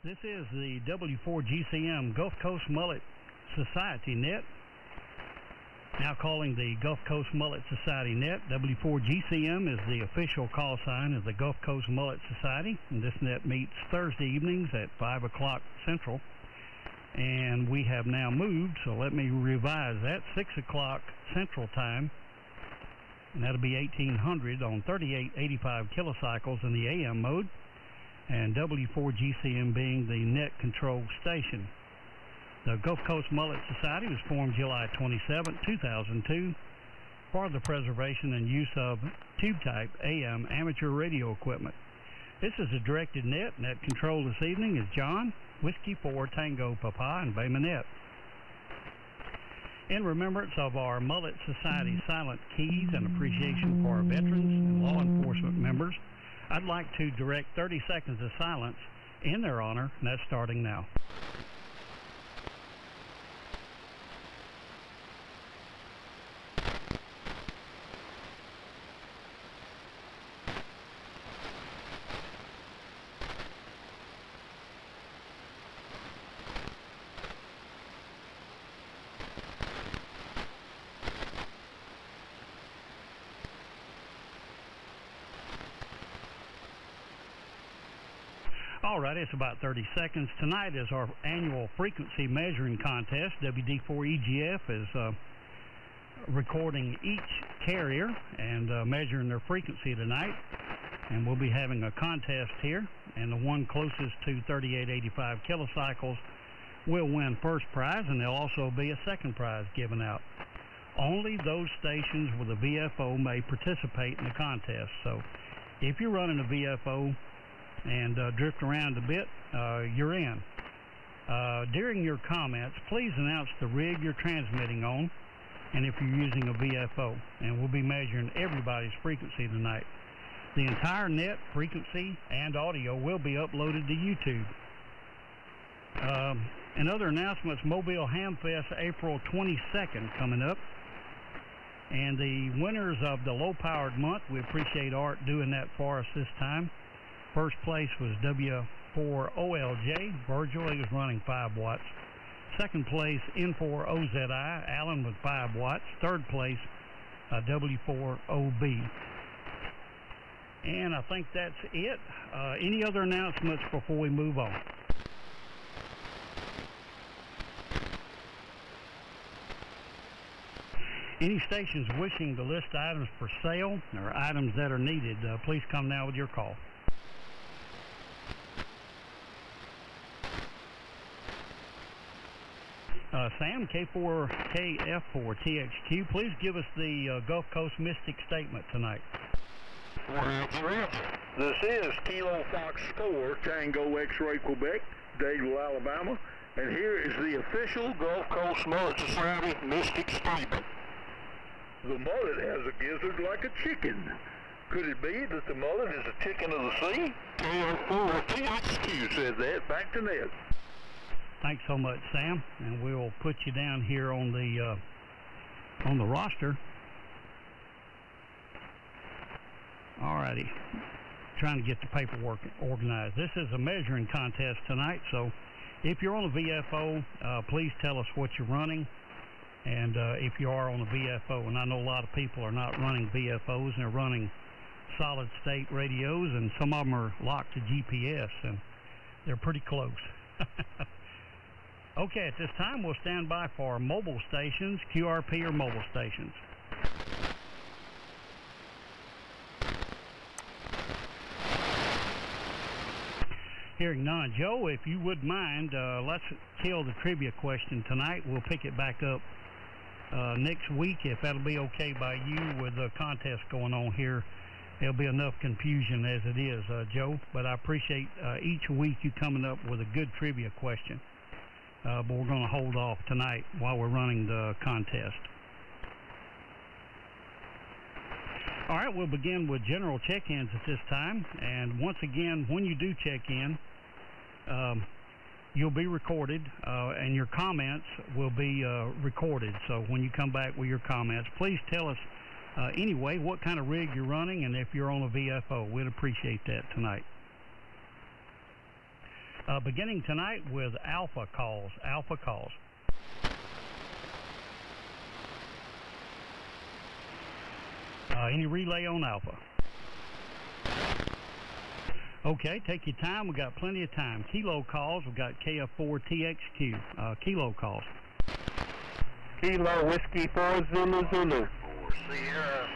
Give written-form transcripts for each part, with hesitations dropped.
This is the W4GCM Gulf Coast Mullet Society net. Now calling the Gulf Coast Mullet Society net. W4GCM is the official call sign of the Gulf Coast Mullet Society. And this net meets Thursday evenings at 5 o'clock Central. And we have now moved, so let me revise that, 6 o'clock Central Time. And that'll be 1800 on 3885 kilocycles in the AM mode. And W4GCM being the net control station. The Gulf Coast Mullet Society was formed July 27, 2002 for the preservation and use of tube-type AM amateur radio equipment. This is a directed net. Net control this evening is John, Whiskey 4 Tango Papa, and Bay Manette. In remembrance of our Mullet Society silent keys and appreciation for our veterans and law enforcement members, I'd like to direct 30 seconds of silence in their honor, and that's starting now. All right, it's about 30 seconds. Tonight is our annual frequency measuring contest. WD4EGF is recording each carrier and measuring their frequency tonight. And we'll be having a contest here. And the one closest to 3885 kilocycles will win first prize, and there'll also be a second prize given out. Only those stations with a VFO may participate in the contest. So if you're running a VFO and drift around a bit, you're in. During your comments, please announce the rig you're transmitting on, and if you're using a VFO, and we'll be measuring everybody's frequency tonight. The entire net, frequency, and audio will be uploaded to YouTube. And other announcements, Mobile Ham Fest, April 22nd coming up. And the winners of the low-powered month, we appreciate Art doing that for us this time. First place was W4OLJ, Virgil, he was running 5 watts. Second place, N4OZI, Allen with 5 watts. Third place, W4OB. And I think that's it. Any other announcements before we move on? Any stations wishing to list items for sale or items that are needed, please come now with your call. Sam, K4KF4TXQ, please give us the Gulf Coast Mystic statement tonight. This is Kilo Fox 4 Tango X-Ray Quebec, Dadeville, Alabama, and here is the official Gulf Coast Mullet Society Mystic statement. The mullet has a gizzard like a chicken. Could it be that the mullet is a chicken of the sea? KF4TXQ said that. Back to Ned. Thanks so much, Sam, and we'll put you down here on the roster. Alrighty, trying to get the paperwork organized. This is a measuring contest tonight, so if you're on a VFO, please tell us what you're running, and if you are on a VFO, and I know a lot of people are not running VFOs, and they're running solid state radios, and some of them are locked to GPS, and they're pretty close. Okay, at this time, we'll stand by for mobile stations, QRP or mobile stations. Hearing none. Joe, if you would mind, let's kill the trivia question tonight. We'll pick it back up next week, if that'll be okay by you with the contest going on here. There'll be enough confusion as it is, Joe, but I appreciate each week you coming up with a good trivia question. But we're going to hold off tonight while we're running the contest. All right, we'll begin with general check-ins at this time. And once again, when you do check in, you'll be recorded, and your comments will be recorded. So when you come back with your comments, please tell us anyway what kind of rig you're running, and if you're on a VFO. We'd appreciate that tonight. Beginning tonight with Alpha calls. Alpha calls. Any relay on Alpha? Okay, take your time. We've got plenty of time. Kilo calls. We've got KF4TXQ. Kilo calls. Kilo Whiskey 4 Zulu Zulu. Sierra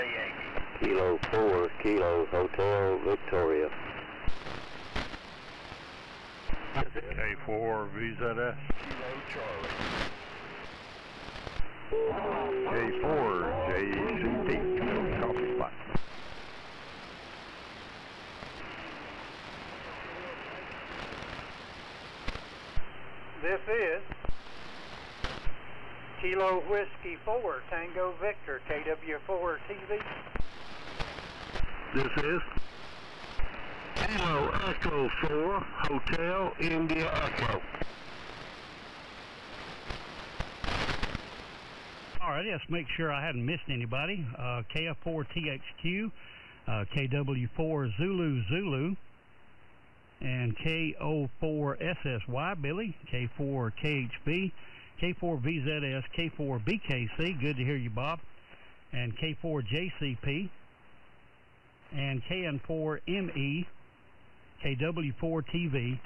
Yankee. Kilo 4 Kilo Hotel Victoria. K4 VZS. Kilo Charlie. K4 JCT. Coffee spot. This is Kilo Whiskey 4 Tango Victor KW4 TV. This is Kilo Echo 4 Hotel India Echo. All right, let's make sure I hadn't missed anybody. KF4TXQ, KW4 Zulu Zulu, and KO4SSY Billy, K4KHB, K4VZS, K4BKC, good to hear you, Bob, and K4JCP, and KN4ME, KW4TV,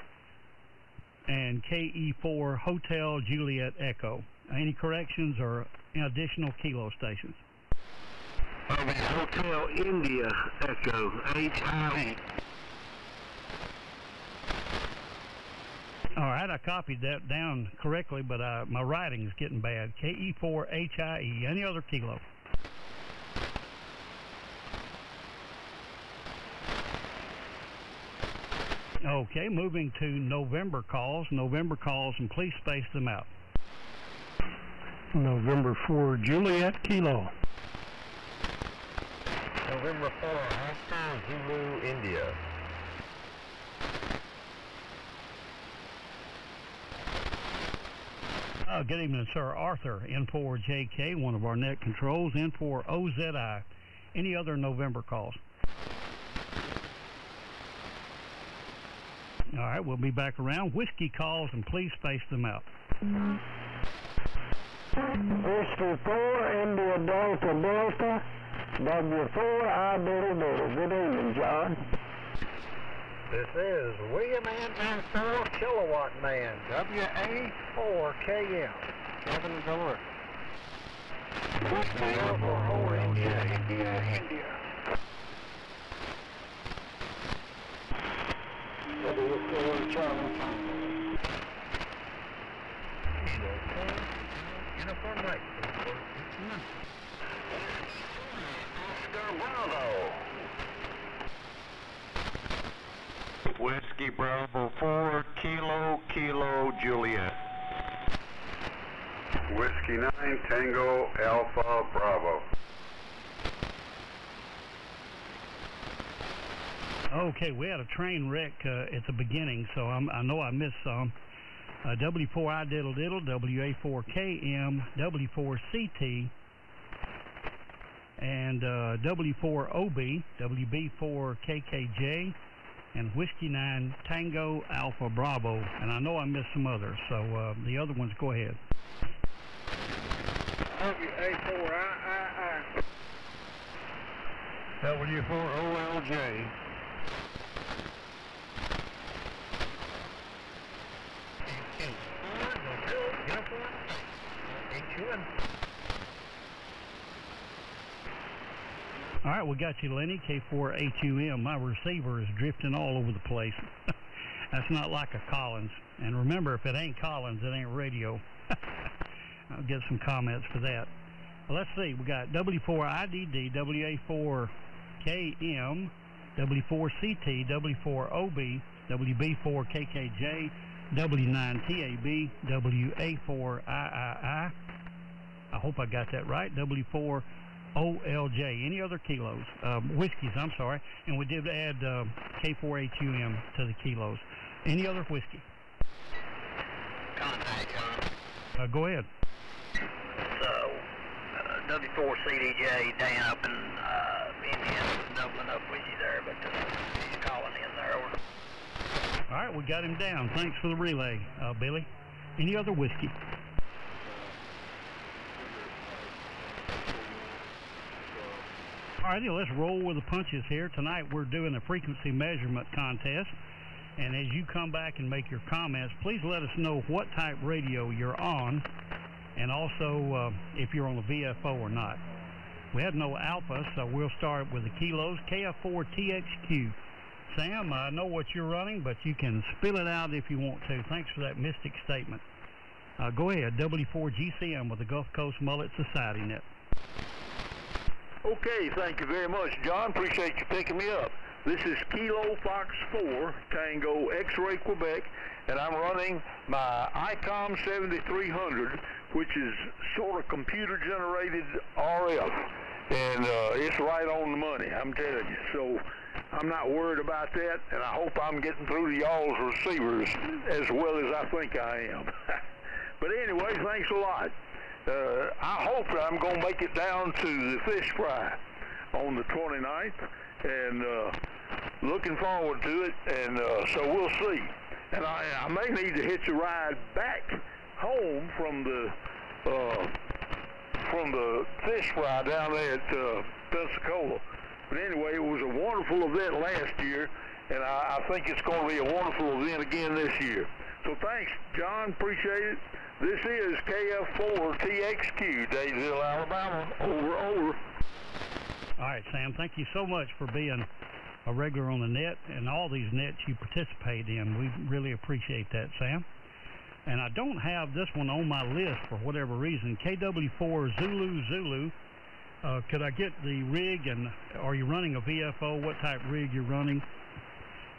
and KE4 Hotel Juliet Echo. Any corrections or additional kilo stations? Hotel India Echo, HIE. All right, I copied that down correctly, but my writing is getting bad. KE4HIE. Any other kilo? Okay, moving to November calls. November calls, and please space them out. November 4 Juliet Kilo. November 4 Oscar Zulu India. Good evening, sir. Arthur, N4JK, one of our net controls, N4OZI. Any other November calls? All right, we'll be back around. Whiskey calls, and please space them out. Whiskey 4 India Delta Delta, W4 I Diddle Diddle. Good evening, John. This is William Anton 4 Kilowatt Man, WA4KM, Kevin Miller. Whiskey Alpha 4 India, India. W4 Charlie. Uniform right. Oscar Bravo. Whiskey Bravo 4 Kilo Juliet. Whiskey 9 Tango Alpha Bravo. Okay, we had a train wreck at the beginning, so I know I missed some. W4I Diddle Diddle, WA4KM, W4CT, and W4OB, WB4KKJ, and Whiskey 9 Tango Alpha Bravo. And I know I missed some others, so the other ones, go ahead. WA4III. W4OLJ. All right, we got you, Lenny, K4HUM. My receiver is drifting all over the place. That's not like a Collins. And remember, if it ain't Collins, it ain't radio. I'll get some comments for that. Well, let's see. We got W4IDD, WA4KM, W4CT, W4OB, WB4KKJ, W9TAB, WA4III. I hope I got that right. W4OLJ. Any other kilos? Whiskeys, I'm sorry. And we did add K4HUM to the kilos. Any other whiskey? Contact, John. Go ahead. So, W4CDJ, Dan up in Indiana, doubling up with you there, but he's calling in there. Over. All right, we got him down. Thanks for the relay, Billy. Any other whiskey? All righty, let's roll with the punches here. Tonight we're doing a frequency measurement contest. And as you come back and make your comments, please let us know what type radio you're on, and also if you're on the VFO or not. We have no alpha, so we'll start with the kilos. KF4TXQ. Sam, I know what you're running, but you can spill it out if you want to. Thanks for that mystic statement. Go ahead, W4GCM with the Gulf Coast Mullet Society Net. Okay, thank you very much, John. Appreciate you picking me up. This is Kilo Fox 4, Tango X-Ray Quebec, and I'm running my ICOM 7300, which is sort of computer-generated RF, and it's right on the money, I'm telling you. So I'm not worried about that, and I hope I'm getting through to y'all's receivers as well as I think I am. But anyway, thanks a lot. I hope that I'm going to make it down to the fish fry on the 29th, and looking forward to it, and so we'll see. And I may need to hitch a ride back home from the fish fry down there at Pensacola. But anyway, it was a wonderful event last year, and I think it's going to be a wonderful event again this year. So thanks, John. Appreciate it. This is KF4TXQ, Daysville, Alabama. Over, over. All right, Sam, thank you so much for being a regular on the net and all these nets you participate in. We really appreciate that, Sam. And I don't have this one on my list for whatever reason. KW4 Zulu Zulu. Could I get the rig, and are you running a VFO? What type rig you're running?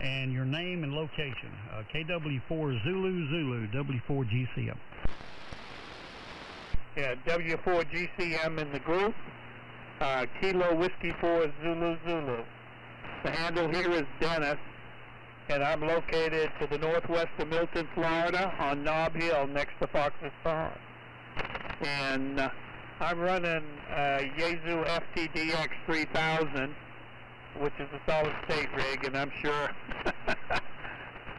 And your name and location. KW4 Zulu Zulu, W4GCM. Yeah, W4GCM in the group. Kilo Whiskey 4 Zulu Zulu. The handle here is Dennis, and I'm located to the northwest of Milton, Florida, on Knob Hill next to Fox's Pond. And I'm running Yaesu FTDX 3000, which is a solid state rig, and I'm sure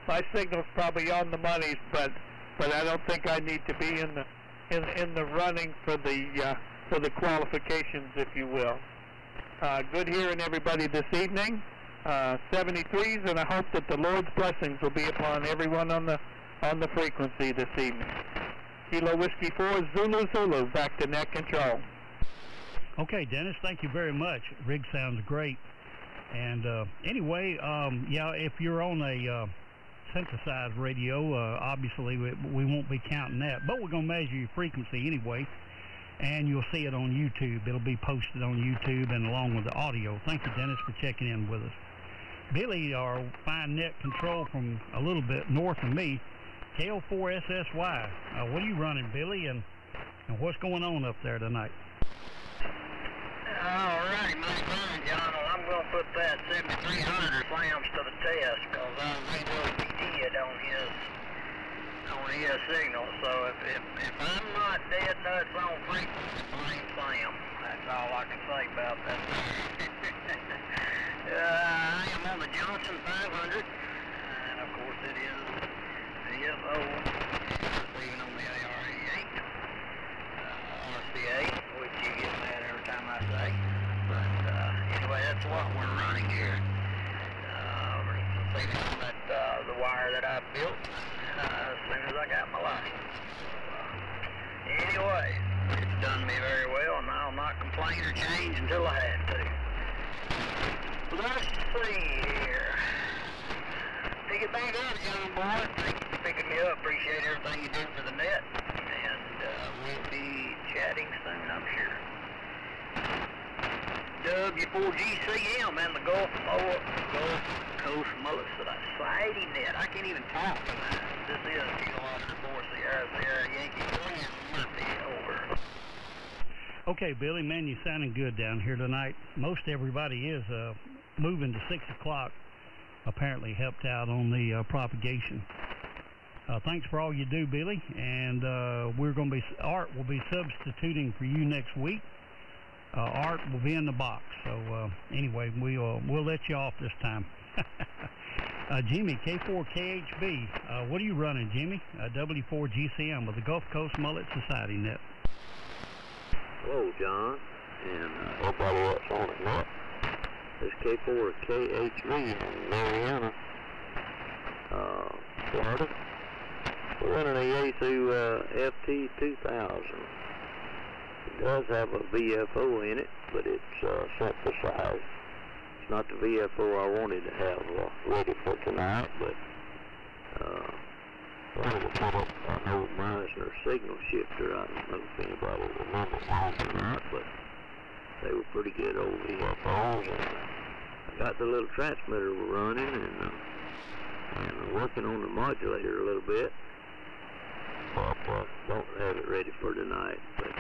my signal's probably on the money, but I don't think I need to be in the running for the qualifications, if you will. Good hearing everybody this evening. 73s, and I hope that the Lord's blessings will be upon everyone on the frequency this evening. Kilo Whiskey 4 Zulu Zulu, back to net control. Okay, Dennis, thank you very much. Rig sounds great. And anyway, yeah, if you're on a synthesized radio, obviously we won't be counting that, but we're going to measure your frequency anyway, and you'll see it on YouTube. It'll be posted on YouTube and along with the audio. Thank you, Dennis, for checking in with us. Billy, our fine net control from a little bit north of me, KL4SSY. What are you running, Billy, and what's going on up there tonight? All right, my friend, John. Well, I'm going to put that 7300 slams to the test, because I really did on his signal. So if I'm not dead nuts on frequency, blame Sam. That's all I can say about that. I am on the Johnson 500, and of course it is VFO, receiving on the AR88, RCA, which you get mad every time I say. But anyway, that's what we're running here. Receiving on that the wire that I built as soon as I got my license. Anyway, it's done me very well, and I'll not complain or change until I had to. Let's see here. Pick it back up, young boy. Thank you for picking me up. Appreciate everything you do for the net. And we'll be chatting soon, I'm sure. W4GCM and the Gulf Coast Mullet Society Net. I can't even talk tonight. This is Kilo Oscar 4 Sierra Yankee 3 Murphy. Over. Okay, Billy, man, you're sounding good down here tonight. Most everybody is moving to 6 o'clock. Apparently helped out on the propagation. Thanks for all you do, Billy. And Art will be substituting for you next week. Art will be in the box. So anyway, we'll let you off this time. Jimmy, K4KHB. What are you running, Jimmy? W4GCM with the Gulf Coast Mullet Society net. Hello, John, and everybody else on it net. This K4KHB in Mariana, Florida. We're running a Yaesu FT2000. It does have a VFO in it, but it's synthesized. It's not the VFO I wanted to have ready for tonight, but I wanted to put up an old Meisner signal shifter. I don't know if anybody remembers those or not, but they were pretty good old VFOs. And I got the little transmitter running and working on the modulator a little bit. But don't have it ready for tonight. But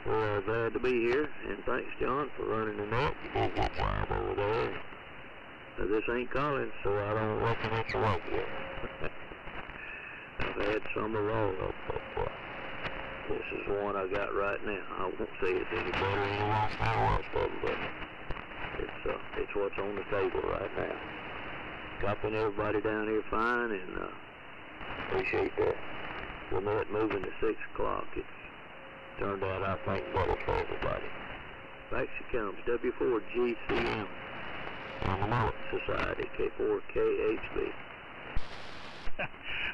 we're glad to be here, and thanks, John, for running the net. You did a good job over there. Now, this ain't Collins, so I don't reckon it's a rope yet. I've had some of all of them, but this is the one I got right now. I won't say it's any better than the rest of them, but it's what's on the table right now. Copying everybody down here fine, and appreciate the net moving to 6 o'clock. It's turned out, I think, better for everybody. Back she comes, W4GCM on the Mullet Society, K4KHB.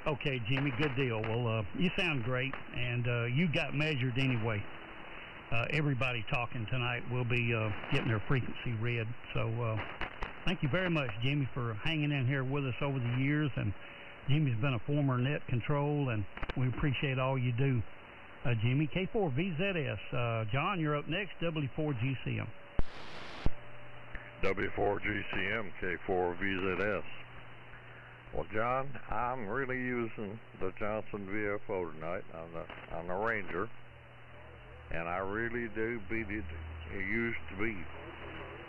Okay, Jimmy, good deal. Well, you sound great, and you got measured anyway. Everybody talking tonight will be getting their frequency read. So thank you very much, Jimmy, for hanging in here with us over the years. And Jimmy's been a former net control, and we appreciate all you do. Jimmy, K4VZS. John, you're up next, W4GCM. W4GCM, K4VZS. Well, John, I'm really using the Johnson VFO tonight on the Ranger, and I really do beat it. It used to be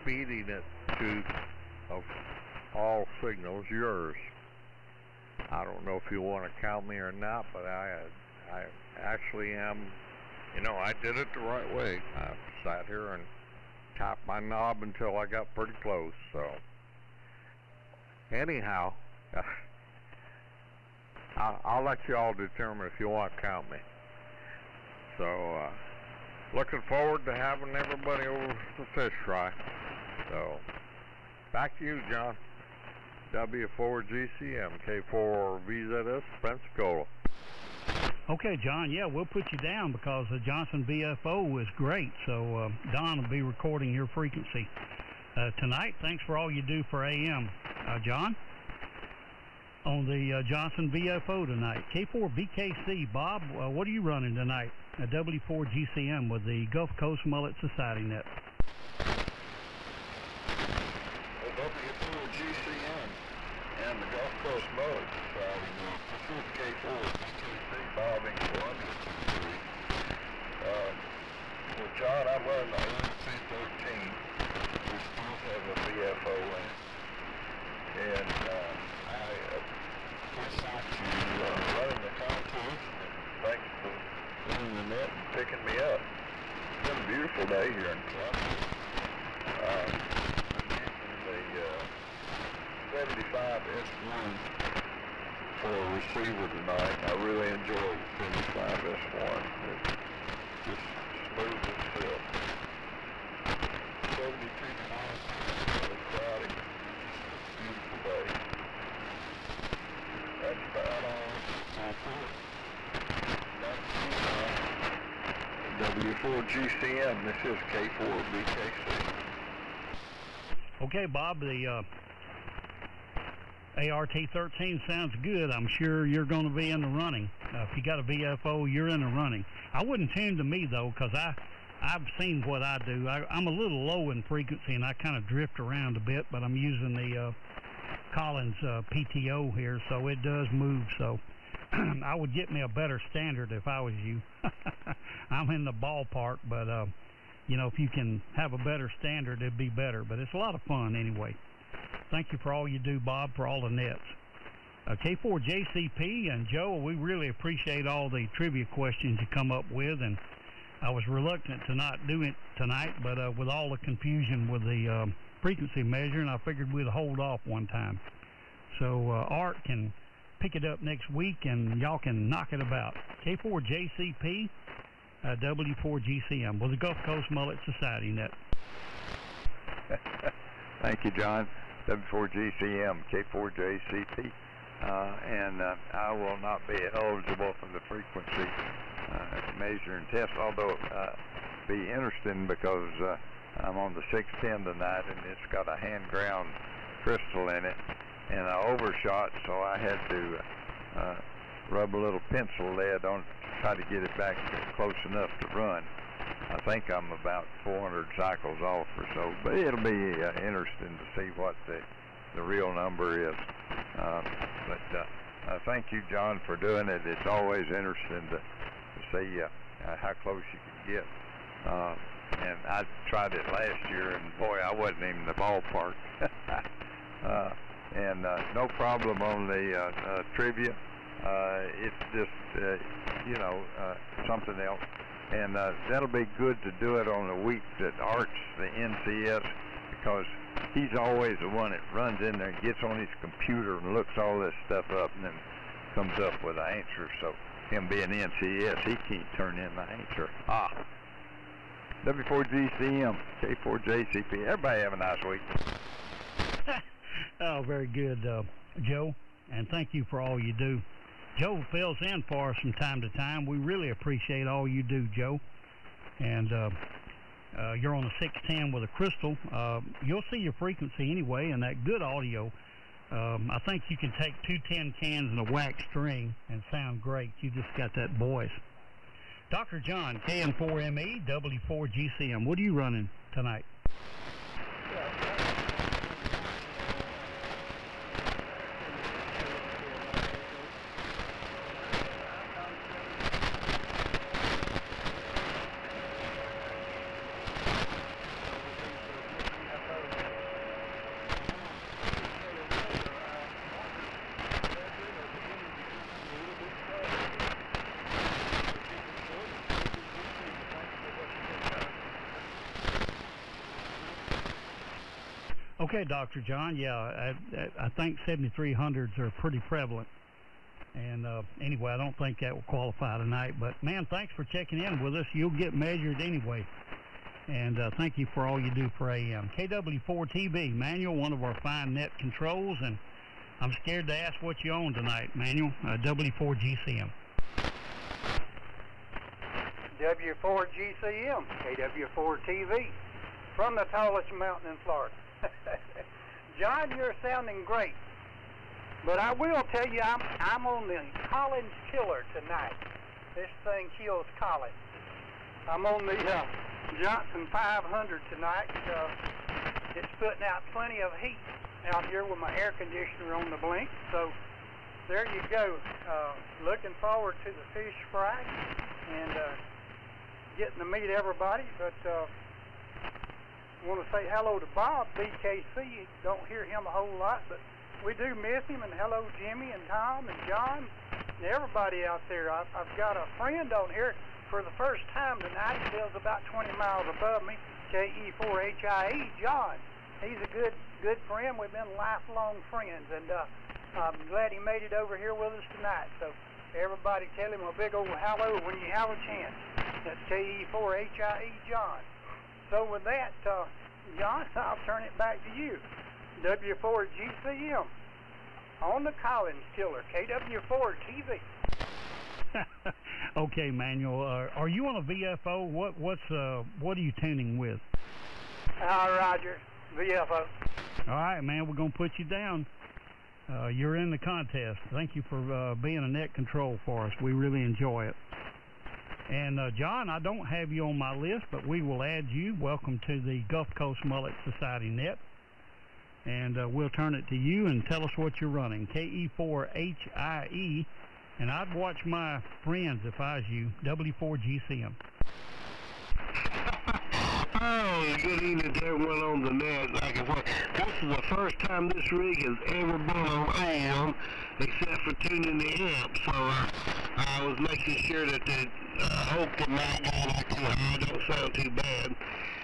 beating it to of all signals yours. I don't know if you want to count me or not, but I actually am. You know, I did it the right way. I sat here and tapped my knob until I got pretty close. So anyhow, I'll let you all determine if you want to count me. So looking forward to having everybody over the fish fry. So back to you, John. W4GCM, K4VZS, Pensacola. Okay, John, yeah, we'll put you down because the Johnson VFO is great. So Don will be recording your frequency tonight. Thanks for all you do for AM. John, on the Johnson VFO tonight. K4BKC, Bob, what are you running tonight? W4GCM with the Gulf Coast Mullet Society net. W4GCM and the Gulf Coast Mullet Society net. This is K4BKC, Bob in Columbia. Well, John, I'm running the OC13. We still have a VFO in it. And I appreciate you running the contest, and thanks for running the net and picking me up. It's been a beautiful day here in Columbia. I'm using the 75S1 for a receiver tonight. I really enjoy the 75S1. It's just smooth as silk. 72 miles really crowded. Beautiful day. That's about all. W4GCM, this is K4BKC. Okay, Bob, the ART13 sounds good. I'm sure you're going to be in the running. If you got a VFO, you're in the running. I wouldn't tune to me, though, because I've seen what I do. I'm a little low in frequency, and I kind of drift around a bit, but I'm using the Collins PTO here, so it does move. So I would get me a better standard if I was you. I'm in the ballpark, but you know, if you can have a better standard, it'd be better. But it's a lot of fun anyway. Thank you for all you do, Bob, for all the nets. K4JCP and Joe, we really appreciate all the trivia questions you come up with, and I was reluctant to not do it tonight, but with all the confusion with the frequency measure, and I figured we'd hold off one time. So Art can pick it up next week, and y'all can knock it about. K4JCP, W4GCM, with the Gulf Coast Mullet Society Net. Thank you, John. W4GCM, K4JCP. And I will not be eligible for the frequency measure and test, although be interesting because I'm on the 610 tonight, and it's got a hand ground crystal in it, and I overshot, so I had to rub a little pencil lead on it to try to get it back close enough to run. I think I'm about 400 cycles off or so, but it'll be interesting to see what the real number is. But thank you, John, for doing it. It's always interesting to see how close you can get. And I tried it last year, and boy, I wasn't even in the ballpark. And no problem on the trivia. It's just, you know, something else. And that'll be good to do it on the week that Art's the NCS, because he's always the one that runs in there and gets on his computer and looks all this stuff up and then comes up with an answer. So him being NCS, he can't turn in the answer. W4GCM, K4JCP. Everybody have a nice week. Oh, very good, Joe, and thank you for all you do. Joe fills in for us from time to time. We really appreciate all you do, Joe. And you're on the 610 with a crystal. You'll see your frequency anyway, and that good audio. I think you can take 2 tin cans and a wax string and sound great. You just got that voice. Dr. John, KN4ME, W4GCM. What are you running tonight? Okay, Dr. John, yeah, I think 7300s are pretty prevalent. And anyway, I don't think that will qualify tonight. But, man, thanks for checking in with us. You'll get measured anyway. And thank you for all you do for AM. KW4TV, Manuel, one of our fine net controls. And I'm scared to ask what you own tonight, Manuel. W4GCM. W4GCM, KW4TV, from the tallest mountain in Florida. John, you're sounding great, but I will tell you I'm on the Collins killer tonight. This thing kills Collins. I'm on the Johnson 500 tonight. It's putting out plenty of heat out here with my air conditioner on the blink. So there you go. Looking forward to the fish fry and getting to meet everybody. But I want to say hello to Bob, BKC. Don't hear him a whole lot, but we do miss him. And hello, Jimmy and Tom and John and everybody out there. I've got a friend on here for the first time tonight. He lives about 20 miles above me, KE4HIE, John. He's a good friend. We've been lifelong friends, and I'm glad he made it over here with us tonight. So everybody tell him a big old hello when you have a chance. That's KE4HIE, John. So with that, John, I'll turn it back to you. W4GCM on the Collins killer, KW4TV. Okay, Manuel. Are you on a VFO? What are you tuning with? Roger, VFO. All right, man. We're gonna put you down. You're in the contest. Thank you for being a net control for us. We really enjoy it. And, John, I don't have you on my list, but we will add you. Welcome to the Gulf Coast Mullet Society Net. And we'll turn it to you and tell us what you're running. KE4HIE. And I'd watch my friends if I was you. W4GCM. Oh, good evening to everyone on the net. Like I said, this is the first time this rig has ever been on AM, except for tuning the amp. So I was making sure that the hope that my guy like too high don't sound too bad.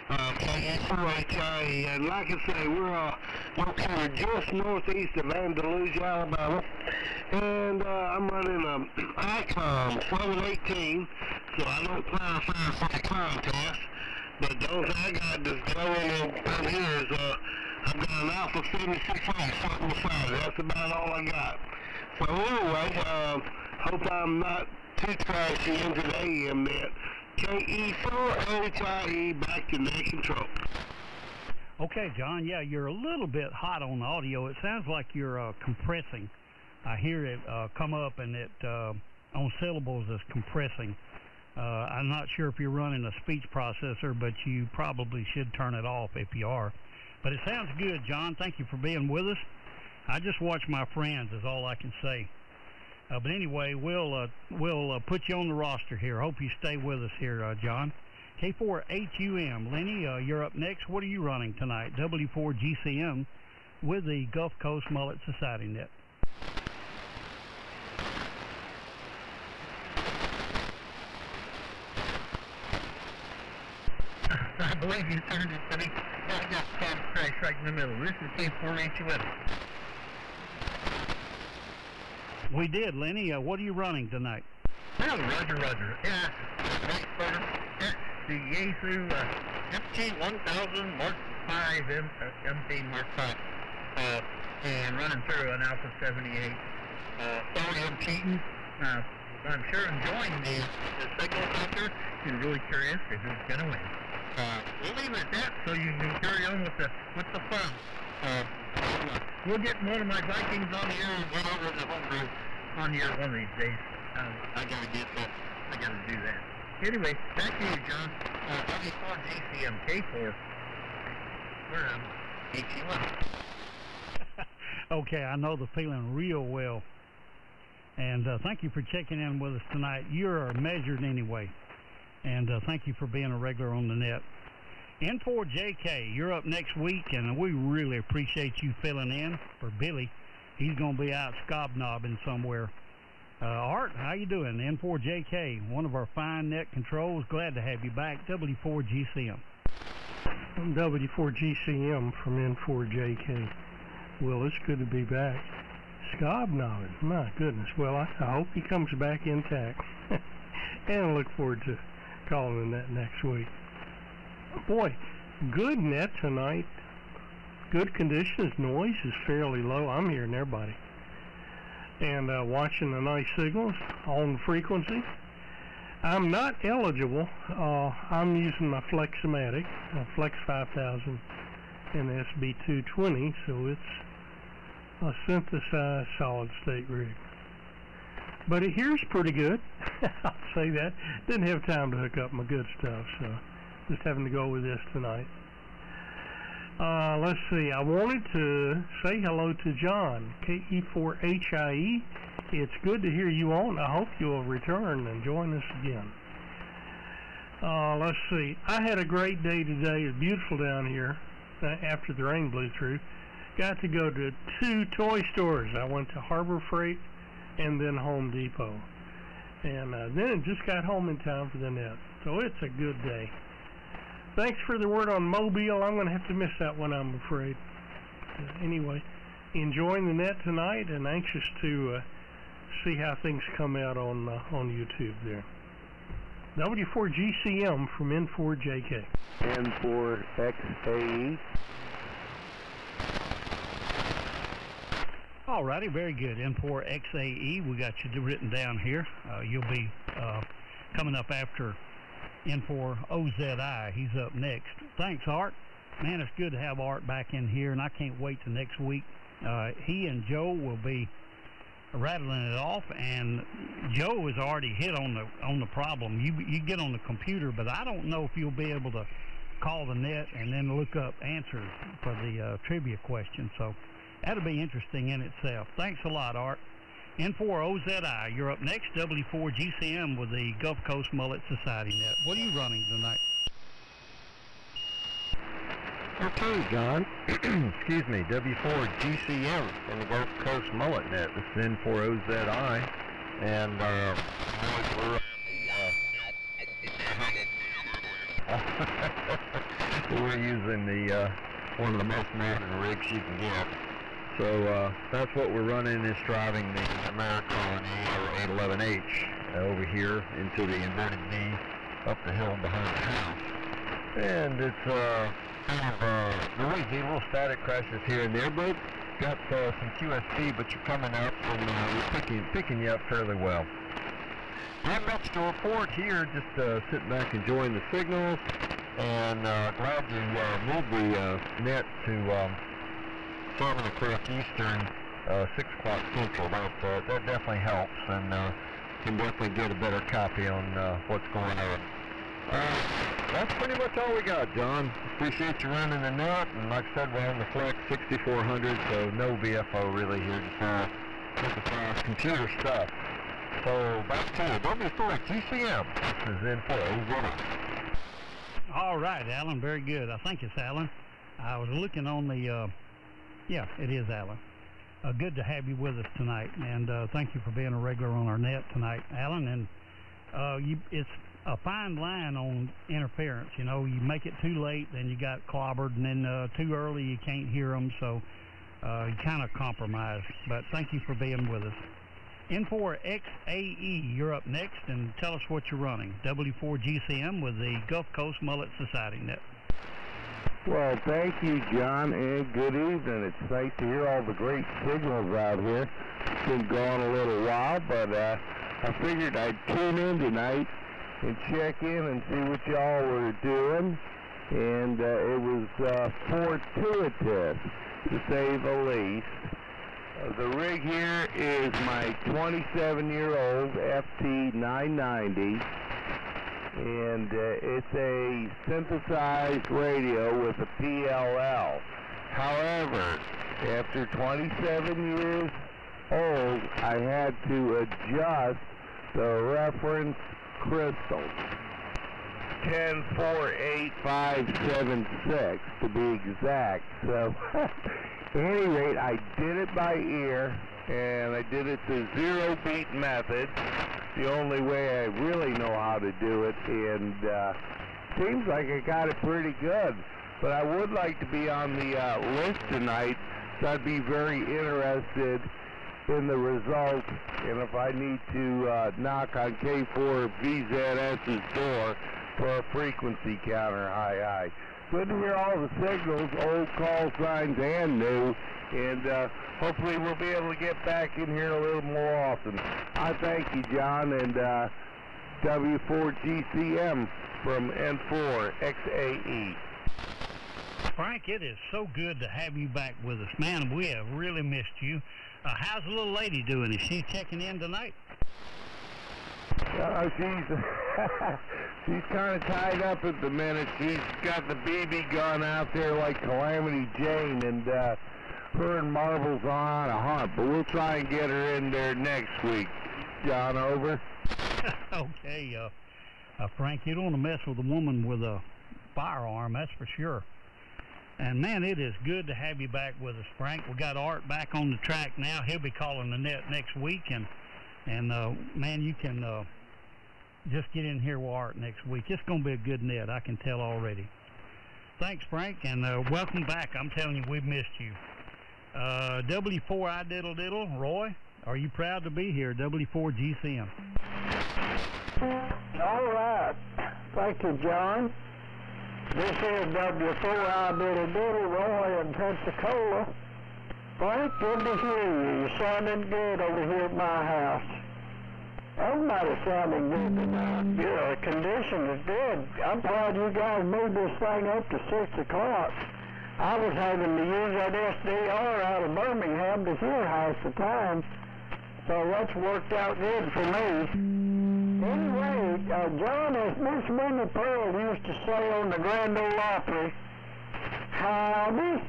KE4HIE, and like I say, we're located just northeast of Andalusia, Alabama, and I'm running an ICOM 718, so I don't qualify for the contest, but the only thing I got that's going on here is I've got an Alpha 76A something beside it. That's about all I got. So anyway, hope I'm not too trashy into the AM net. KE4HIE, back to net control. Okay, John, yeah, you're a little bit hot on the audio. It sounds like you're compressing. I hear it come up, and it on syllables is compressing. I'm not sure if you're running a speech processor, but you probably should turn it off if you are. But it sounds good, John. Thank you for being with us. I just watch my friends is all I can say. But anyway, we'll put you on the roster here. Hope you stay with us here, John. K4HUM. Lenny, you're up next. What are you running tonight? W4GCM with the Gulf Coast Mullet Society net. I believe you turned it to me. I got cat crash right in the middle. This is K4HUM. We did, Lenny. What are you running tonight? Well, Roger. Yeah, that's the Yaesu FT1000 Mark 5 MP Mark 5. And running through an Alpha 78. Sorry I'm cheating. I'm sure enjoying the signal factor. He's really curious if who's going to win. We'll leave it at that so you can carry on with the fun. We'll get one of my Vikings on the air and run over the homebrew on the air one of these days. I gotta do that. Anyway, back to you, John. W4GCM K4. We're HUM. Okay, I know the feeling real well. And thank you for checking in with us tonight. You're measured anyway. And thank you for being a regular on the net. N4JK, you're up next week, and we really appreciate you filling in for Billy. He's going to be out scobnobbing somewhere. Art, how you doing? N4JK, one of our fine net controls. Glad to have you back. W4GCM. I'm W4GCM from N4JK. Well, it's good to be back. Scobnobbing, my goodness. Well, I hope he comes back intact. And I look forward to calling in that next week. Boy, good net tonight. Good conditions. Noise is fairly low. I'm hearing everybody. And watching the nice signals on frequency. I'm not eligible. I'm using my Flexomatic, Flex 5000 and SB220, so it's a synthesized solid state rig. But it hears pretty good. I'll say that. Didn't have time to hook up my good stuff, so just having to go with this tonight. Let's see. I wanted to say hello to John, KE4HIE. It's good to hear you on. I hope you'll return and join us again. Let's see. I had a great day today. It's beautiful down here after the rain blew through. Got to go to 2 toy stores. I went to Harbor Freight and then Home Depot. And then just got home in time for the net. So it's a good day. Thanks for the word on Mobile. I'm going to have to miss that one, I'm afraid. Anyway, enjoying the net tonight and anxious to see how things come out on YouTube there. W4GCM from N4JK. N4XAE. Alrighty, very good. N4XAE, we got you written down here. You'll be coming up after N4OZI. He's up next. Thanks, Art. Man, it's good to have Art back in here, and I can't wait till next week. He and Joe will be rattling it off, and Joe has already hit on the problem. You get on the computer, but I don't know if you'll be able to call the net and then look up answers for the trivia question. So that'll be interesting in itself. Thanks a lot, Art. N4OZI, you're up next. W4GCM with the Gulf Coast Mullet Society net. What are you running tonight? Okay, John. Excuse me, W4GCM from the Gulf Coast Mullet net. This is N4OZI, and We're using the one of the most modern rigs you can get. So that's what we're running, is driving the Americon or 811H over here into the inverted V up the hill behind the house. And it's kind of noisy, little static crashes here and there, but got some QSP, but you're coming up and we're picking you up fairly well. Not much to report here, just sitting back enjoying the signals, and glad you moved the net to 7 o'clock Eastern, 6 o'clock Central. That definitely helps, and can definitely get a better copy on what's going on. That's pretty much all we got, John. Appreciate you running the net, and like I said, we're on the Flex 6400, so no VFO really here, just computer stuff. So back to you, W4 GCM. This is in for OZI. All right, Alan, very good. I think it's Alan. I was looking on the, yeah, it is Alan. Good to have you with us tonight, and thank you for being a regular on our net tonight, Alan. And it's a fine line on interference. You know, you make it too late, then you got clobbered, and then too early, you can't hear them, so you kind of compromise. But thank you for being with us. N4XAE, you're up next, and tell us what you're running. W4GCM with the Gulf Coast Mullet Society Net. Well, thank you, John, and good evening. It's nice to hear all the great signals out here. It's been gone a little while, but I figured I'd tune in tonight and check in and see what y'all were doing. And it was fortuitous, to say the least. The rig here is my 27-year-old FT990, and it's a synthesized radio with a PLL. However, after 27 years old, I had to adjust the reference crystal, 104856 to be exact. So at any rate, I did it by ear, and I did it the zero beat method, the only way I really know how to do it, and seems like I got it pretty good. But I would like to be on the list tonight, so I'd be very interested in the results, and if I need to knock on K4VZS's door for a frequency counter, high. Good to hear all the signals, old call signs and new, and hopefully we'll be able to get back in here a little more often. I thank you, John, and W4GCM from N4XAE. Frank, it is so good to have you back with us. Man, we have really missed you. How's the little lady doing? Is she checking in tonight? She's kind of tied up at the minute. She's got the BB gun out there like Calamity Jane, and her and Marvel's on a hunt, but we'll try and get her in there next week. John, over. Okay, Frank, you don't want to mess with a woman with a firearm, that's for sure. And man, it is good to have you back with us, Frank. We got Art back on the track now. He'll be calling the net next week, and man, you can just get in here with Art next week. It's going to be a good net, I can tell already. Thanks, Frank, and welcome back. I'm telling you, we've missed you. W4I Diddle Diddle, Roy, are you proud to be here? W4GCM. All right. Thank you, John. This is W4I Diddle Diddle, Roy in Pensacola. Frank, good to hear you. You're sounding good over here at my house. Everybody's sounding good tonight. Your condition is good. I'm glad you guys moved this thing up to 6 o'clock. I was having to use that SDR out of Birmingham to hear half the time. So that's worked out good for me. Anyway, John, as Miss Minnie Pearl used to say on the Grand Ole Opry, howdy,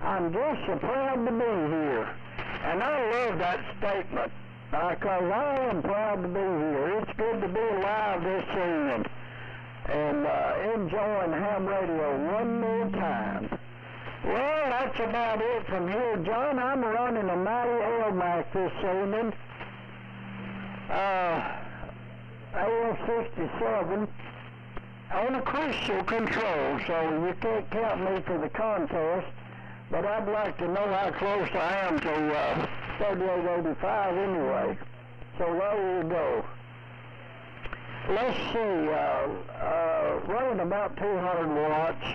I'm just so proud to be here. And I love that statement, because I am proud to be here. It's good to be alive this evening and enjoying ham radio one more time. Well, that's about it from here, John. I'm running a mighty LMAC this evening. AL67, on a crystal control, so you can't count me for the contest, but I'd like to know how close I am to 3885 anyway. So there you go. Let's see, running about 200 watts.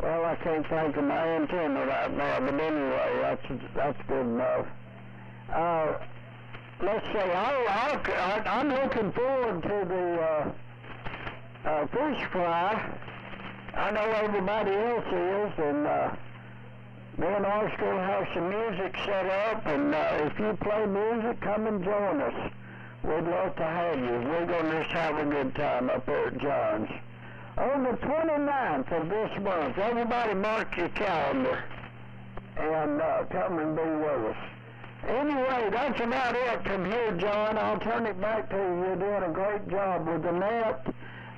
Well, I can't think of my antenna right now, but anyway, that's good enough. Let's see, I'm looking forward to the fish fry. I know everybody else is, and me and Oscar will have some music set up, and if you play music, come and join us. We'd love to have you. We're going to just have a good time up there at John's. On the 29th of this month, everybody mark your calendar and come and be with us. Anyway, that's about it from here, John. I'll turn it back to you. You're doing a great job with the net,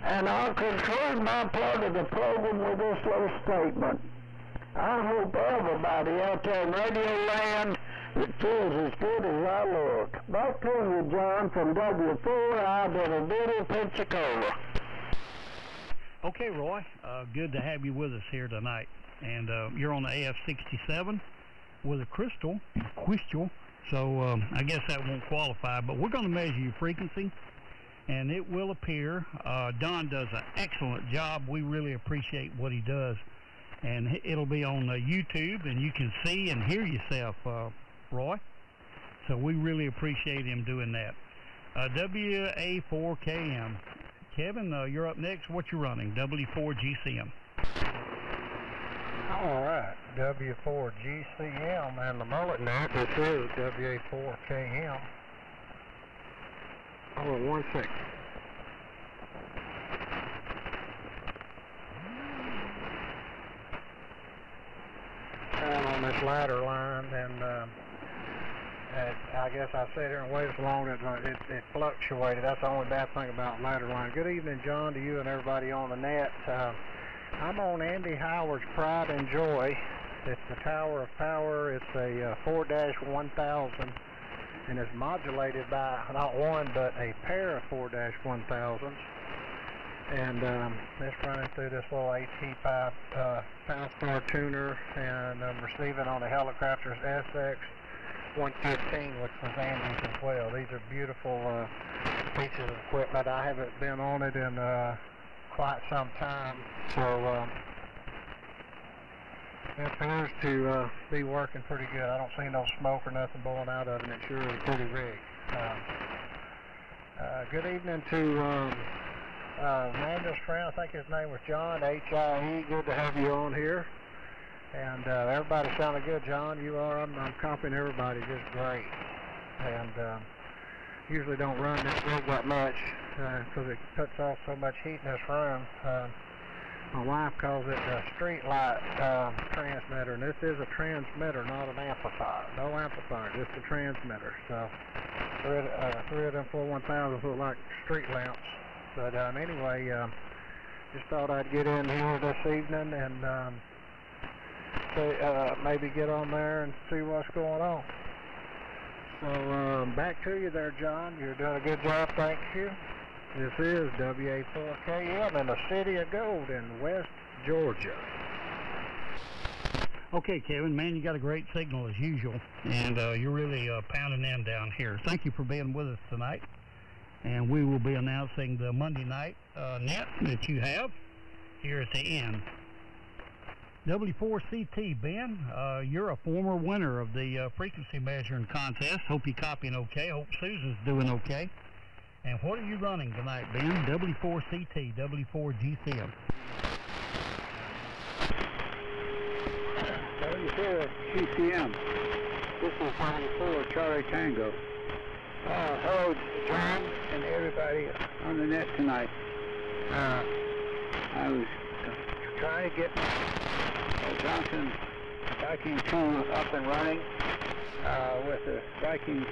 and I'll conclude my part of the program with this little statement. I hope everybody out there in Radio Land that feels as good as I look. Back to you, John, from W4, I Pensacola. Okay, Roy, good to have you with us here tonight. And you're on the AF67 with a crystal, so I guess that won't qualify, but we're going to measure your frequency, and it will appear. Don does an excellent job. We really appreciate what he does. And it'll be on YouTube, and you can see and hear yourself, Roy. So we really appreciate him doing that. WA4KM. Kevin, you're up next. What you running? W4GCM. All right, W4GCM and the Mullet net. This is WA4KM. Hold on 1 second. And on this ladder line, and I guess I sat here and waited so long that it fluctuated. That's the only bad thing about ladder line. Good evening, John, to you and everybody on the net. I'm on Andy Howard's Pride and Joy. It's the Tower of Power. It's a 4-1000, and it's modulated by not one but a pair of 4-1000s. And it's running through this little AT5 Pound Star tuner, and I'm receiving on the Helicopter's SX115, which was Andy's as well. These are beautiful pieces of equipment. I haven't been on it in quite some time, so it appears to be working pretty good. I don't see no smoke or nothing blowing out of it, and it sure is pretty rigged. Good evening to Manuel's friend. I think his name was John, H-I-E. Good to have you on here. And everybody sounded good, John. You are. I'm copying everybody just great. And usually don't run this rig that much because it cuts off so much heat in this room. My wife calls it a street light transmitter, and this is a transmitter, not an amplifier. No amplifier, just a transmitter. So three of them 4-1000s look like street lamps. But anyway, just thought I'd get in here this evening and maybe get on there and see what's going on. So back to you there, John. You're doing a good job, thank you. This is WA4KM in the City of Gold in West Georgia. Okay, Kevin, man, you got a great signal as usual, and you're really pounding in down here. Thank you for being with us tonight. And we will be announcing the Monday night net that you have here at the end. W4CT, Ben, you're a former winner of the frequency measuring contest. Hope you're copying okay. Hope Susan's doing okay. And what are you running tonight, Ben? W4CT, W4GCM. W4GCM. This is 94 Charlie Tango. Hello, John, and everybody on the net tonight. I was trying to get Johnson Viking 2 up and running with the Viking,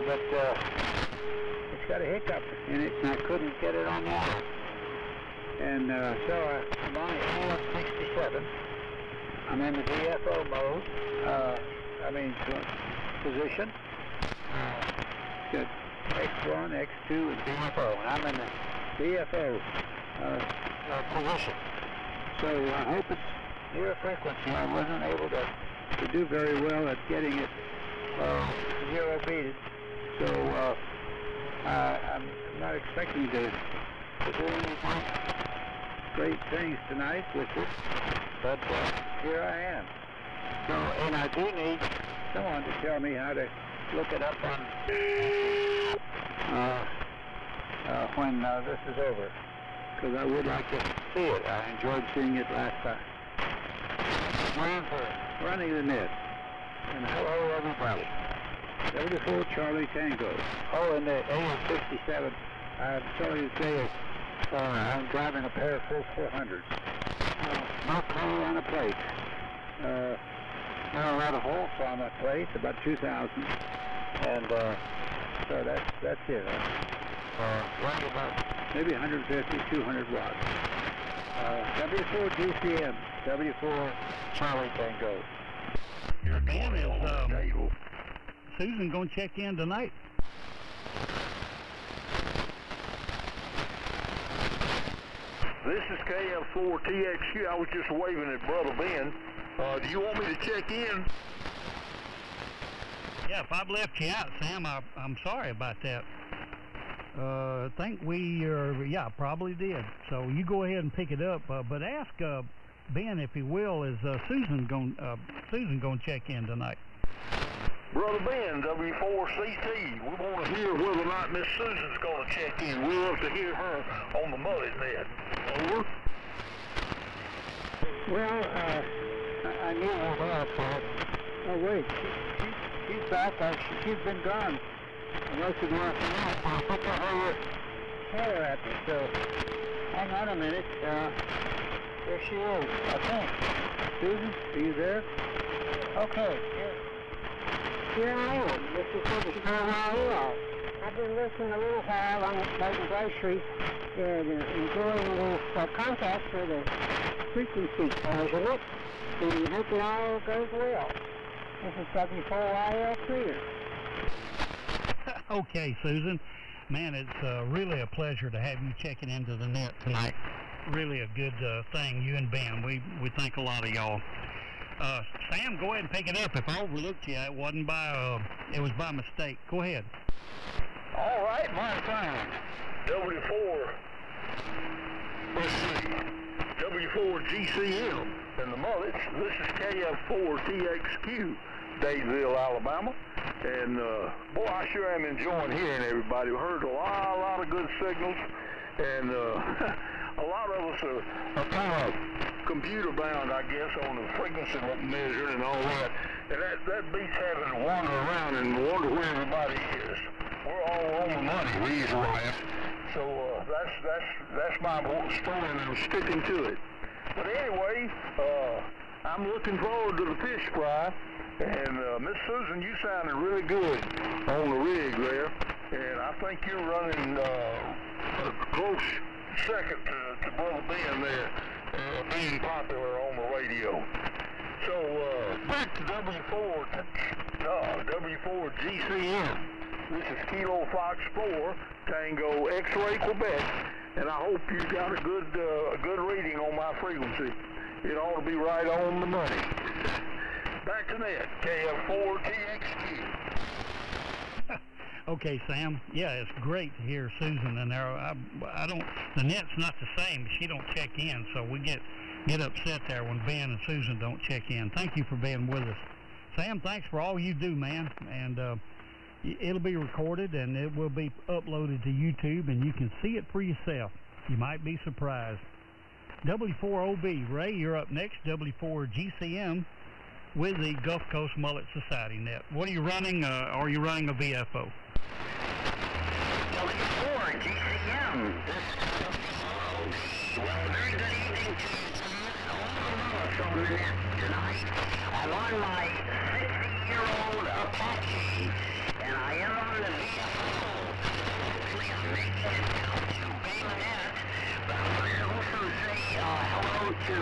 but it's got a hiccup in it, and I couldn't get it on there. And so I'm on the AF67. I'm in the DFO mode. position. It's got X1, X2, and BFO, and I'm in the BFO position. So I hope it's near frequency. I wasn't able to do very well at getting it zero beated. So I'm not expecting to do any great things tonight with it, but here I am. So, and I do need someone to tell me how to look it up on when this is over, because I would like to see it. I enjoyed seeing it last time. Ron for running the net. And hello, everybody. 74 Charlie Tango. Oh, and the AM67. I'm sorry to say I'm driving a pair of full 400s. No color on a plate. Now around a hole on that plate, about 2,000. And so that's it. Running about maybe 150, 200 watts. W4 GCM, W4 Charlie Tango. Ben, is Susan going to check in tonight? This is KF4TXQ. I was just waving at Brother Ben. Do you want me to check in? Yeah, if I've left you out, Sam, I'm sorry about that. I think probably did. So you go ahead and pick it up. But ask Ben, if he will, is Susan going to check in tonight? Brother Ben, W4CT, we want to hear whether or not Miss Susan's going to check in. We love to hear her on the mullet net. Over. Well, I knew her well, but oh wait, she's back. She's been gone most of the afternoon. I put her hair at me. So hang on a minute. There she is, I think. Susan, are you there? Okay. Here I am. This is what the show. I've been listening a little while on making groceries and enjoying this contact for the frequency measurement. And hope it all goes well. This is W4YL clear. Okay, Susan. Man, it's really a pleasure to have you checking into the net tonight. Really a good thing, you and Ben. We thank a lot of y'all. Sam, go ahead and pick it up. If I overlooked you, it wasn't it was by mistake. Go ahead. All right, my friend. W4. Let's see. W4 GCM and the Mullets. This is KF4TXQ, Dadeville, Alabama. And boy, I sure am enjoying hearing everybody. We heard a lot of good signals, and a lot of us are kind of computer bound, I guess, on the frequency measure and all that. And that beats having to wander around and wonder where everybody is. We're all on the money, these riots. So that's my story, and I'm sticking to it. But anyway, I'm looking forward to the fish fry. And Miss Susan, you sounded really good on the rig there, and I think you're running a close second to Brother Ben there, being popular on the radio. So back to W4 GCM. This is Kilo Fox 4 Tango X-Ray Quebec, and I hope you got a good reading on my frequency. It ought to be right on the money. Back to net, KF4TXQ. Okay, Sam. Yeah, it's great to hear Susan in there. The net's not the same. She don't check in, so we get upset there when Ben and Susan don't check in. Thank you for being with us. Sam, thanks for all you do, man. And it'll be recorded, and it will be uploaded to YouTube, and you can see it for yourself. You might be surprised. W4OB, Ray, you're up next. W4GCM. With the Gulf Coast Mullet Society net. What are you running? Are you running a VFO? W4 GCM. Well, very good evening to you from the net tonight. I'm on my 60-year-old Apache, and I am on the VFO. Hopefully I'm making it out to Bayonet, but I want to also say hello to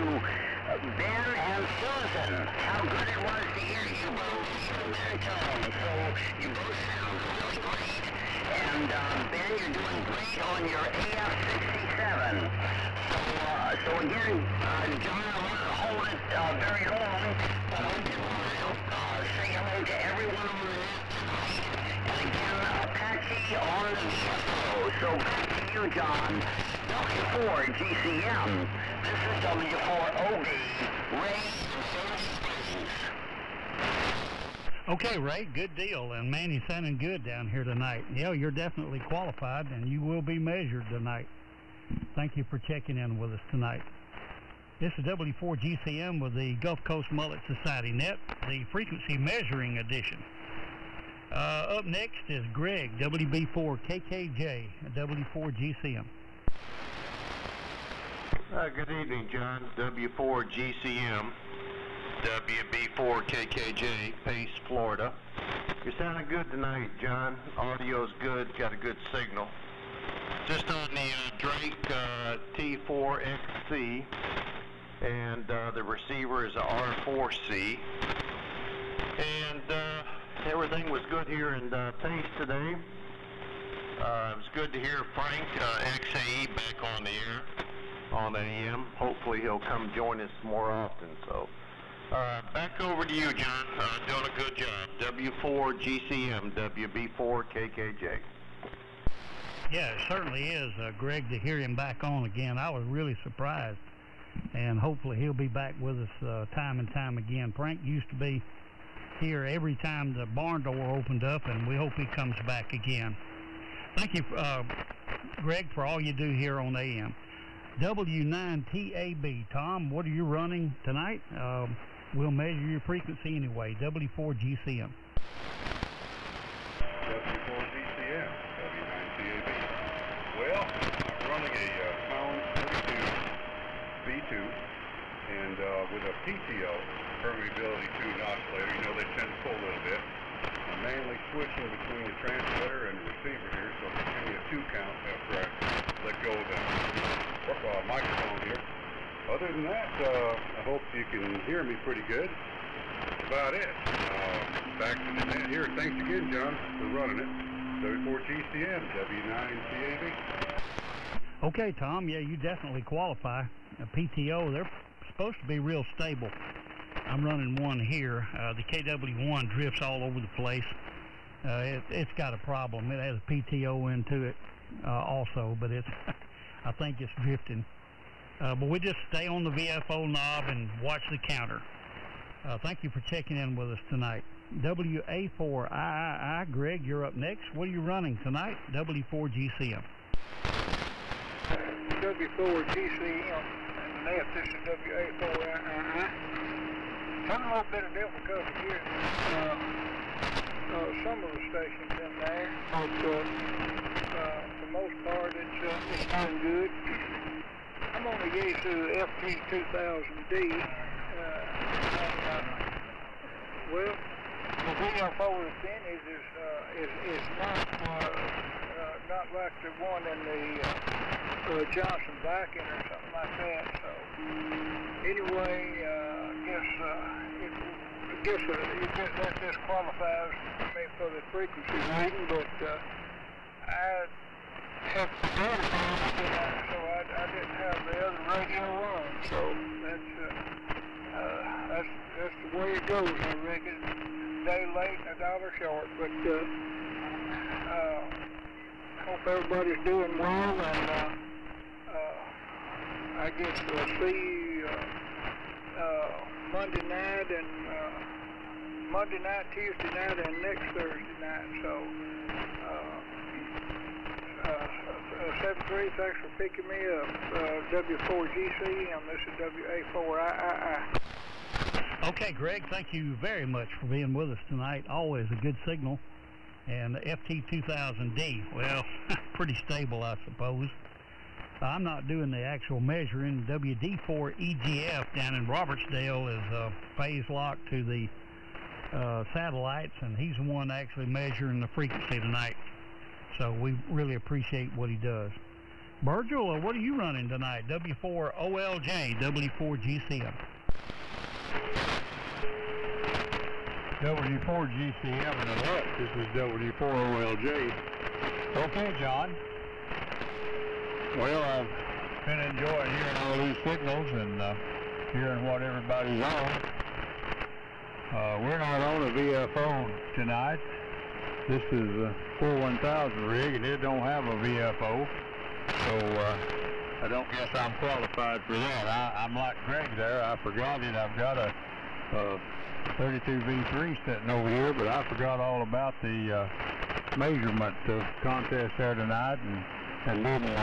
Ben and Susan. How good it was to hear you both in baritone. So you both sound really great. And Ben, you're doing great on your AF-67. So again, John, I won't hold it very long. I just want to say hello to everyone on the net tonight. And again, Apache on the VFO. So back to you, John. W4 GCM. This is W4OB, Ray from Sandy Springs. Okay, Ray, good deal. And man, you're sounding good down here tonight. Yeah, you're definitely qualified, and you will be measured tonight. Thank you for checking in with us tonight. This is W4 GCM with the Gulf Coast Mullet Society Net, the frequency measuring edition. Up next is Greg, WB4 KKJ, W4 GCM. Good evening, John. W4 GCM, WB4 KKJ, Pace, Florida. You're sounding good tonight, John. Audio's good, got a good signal. Just on the Drake T4XC, and the receiver is a R4C. And everything was good here in Pace today. It was good to hear Frank XAE back on the air on AM. Hopefully he'll come join us more often. So back over to you, John. Doing a good job. W4 GCM, WB4 KKJ. Yeah, it certainly is, Greg, to hear him back on again. I was really surprised, and hopefully he'll be back with us time and time again. Frank used to be here every time the barn door opened up, and we hope he comes back again. Thank you, Greg, for all you do here on AM. W9TAB, Tom, what are you running tonight? We'll measure your frequency anyway. W4 GCM. W4 GCM, W9TAB. Well, I'm running a Collins 42 V2, and with a PTO, permeability 2 oscillator. You know they tend to pull a little bit. I'm mainly switching between the transmitter and the receiver here, so it's giving me a 2 count after I let go of the microphone here. Other than that, I hope you can hear me pretty good. That's about it. Back to the net here. Thanks again, John, for running it. W4 GCM, W9TAB. Okay, Tom, yeah, you definitely qualify. A PTO, they're supposed to be real stable. I'm running one here. The KW1 drifts all over the place. It's got a problem. It has a PTO into it also, but it's I think it's drifting. But we just stay on the VFO knob and watch the counter. Thank you for checking in with us tonight. WA4III, Greg, you're up next. What are you running tonight? W4 GCM. W4 GCM, and the net, this is WA4III. Having a little bit of difficulty here. Some of the stations in there, but for the most part, it's doing good. I'm on the Yaesu FT2000D. Well, the VFO percentage is not like the one in the Johnson Viking or something like that. So anyway, I guess that disqualifies me for the frequency reading, but I have to do it, so I didn't have the other radio on. So that's the way it goes, I reckon. Day late and $1 short, but hope everybody's doing well, and I guess we'll see Monday night, Tuesday night, and next Thursday night. So 73, thanks for picking me up. W4 GCM, this is WA4III. Okay, Greg, thank you very much for being with us tonight. Always a good signal. And the FT2000D, well, pretty stable, I suppose. I'm not doing the actual measuring. WD4EGF down in Robertsdale is phase locked to the satellites, and he's the one actually measuring the frequency tonight. So we really appreciate what he does. Virgil, what are you running tonight? W4OLJ, W4 GCM. W4GCM in the left. This is W4OLJ. Okay, John. Well, I've been enjoying hearing all these signals and hearing what everybody's on. We're not on a VFO tonight. This is a 41000 rig and it don't have a VFO. So I don't guess I'm qualified for that. I'm like Greg there. I forgot it. I've got a 32V3 sitting over here, but I forgot all about the measurement contest there tonight and didn't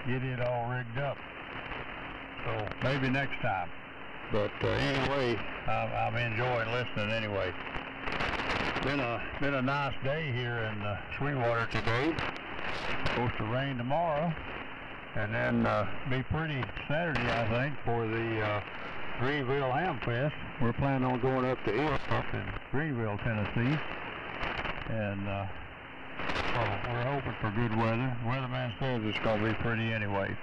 get it all rigged up. So maybe next time. But anyway, I'm enjoying listening anyway. Been a nice day here in Sweetwater today. Supposed to rain tomorrow, and then be pretty Saturday, I think, for the Greenville Ham Fest. We're planning on going up to it up in Greenville, Tennessee, and we're hoping for good weather. The weatherman says it's going to be pretty anyway.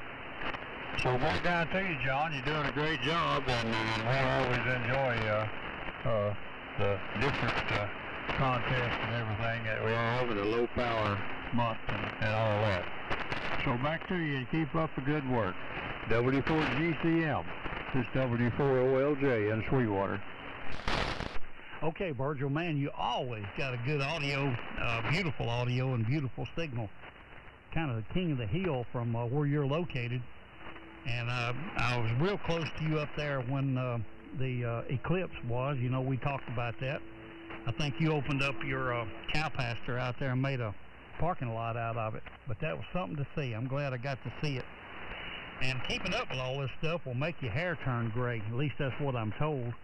So back down to you, John. You're doing a great job, and we always enjoy the different contests and everything that we have in the low power month and all that. So back to you, and keep up the good work. W4GCM. This is W4OLJ in Sweetwater. Okay, Virgil, man, you always got a good audio, beautiful audio and beautiful signal. Kind of the king of the hill from where you're located. And I was real close to you up there when the eclipse was. You know, we talked about that. I think you opened up your cow pasture out there and made a parking lot out of it. But that was something to see. I'm glad I got to see it. And keeping up with all this stuff will make your hair turn gray. At least that's what I'm told.